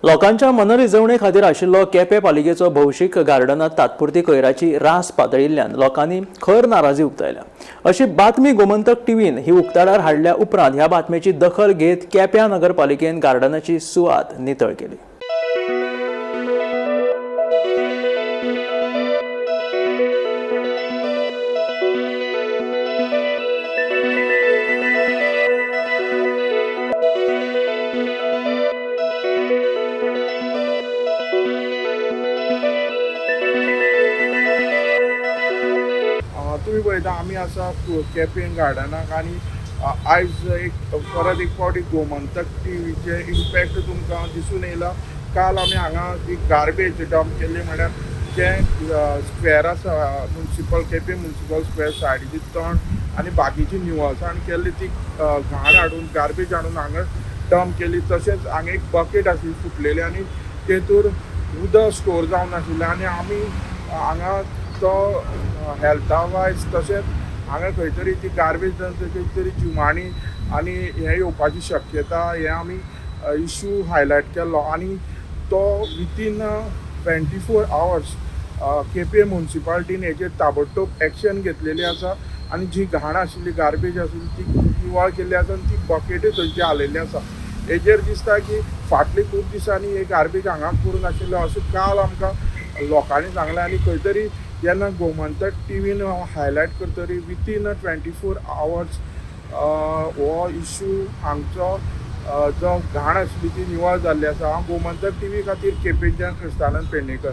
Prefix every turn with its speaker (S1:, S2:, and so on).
S1: लोकांच्या मनरिजवणे खातीर आशिल्लो केपें पालिकेचो भौशीक गार्डनांत तात्पुरती कोयराची रास पातळिल्ल्यान लोकांनी खर नाराजी उक्तायल्या। अशी बातमी गोमंतक टीव्हीन ही उक्ताडार हाडल्या उपरांत ह्या बातमेची दखल घेत केप्यां नगरपालिकेन गार्डनाची सुवात नितळ केली।
S2: तुम्ही पळयता आमी आसा केपें गार्डनाक आनी आयज परत एक फावटी गोमंतक टीव्हीचे इम्पॅक्ट तुमकां दिसून येयला। काल आमी हांगा ती गार्बेज डंप केल्ली, म्हळ्यार जे स्क्वेअर आसा म्युनिसिपल केपें म्युनिसिपल स्क्वेअर सायडीची तण आनी बाकीची निवळसाण केल्ली ती घाण हाडून गार्बेज हाडून हांगा डंप केली। तशेंच हांगा एक बकेट आशिल्ली फुटलेली आनी तेतूर उदक स्टोर जावन आशिल्लें आनी आमी हांगा तो हेल्था वायज तशेंच हांगा खंय तरी ती गार्बेज खंय तरी जिवाणी आनी हे येवपाची शक्यता हे आमी इश्यू हायलायट केल्लो आनी तो विथीन 24 hours केपें म्युनिसिपालिटीन हेचेर ताबडतोब एक्शन घेतलेली आसा आनी जी घाण आशिल्ली गार्बेज आशिल्ली ती निवळ केल्ली आसा आनी ती बकेटूय थंयची हालयल्ली आसा। हेचेर दिसता की फाटले खूब दिसांनी हे गार्बेज हांगा करून आशिल्लो अशें काल आमकां लोकांनी सांगलें आनी खंय तरी जेन्ना गोमंतक टीव्हीन हायलायट करतरी विथीन 24 hours हो इश्यू हांगचो जो घाण आशिल्ली ती निवळ जाल्ली आसा। हांव गोमंतक टीव्ही खातीर केपेंच्यान क्रिस्तानंद पेडणेकर।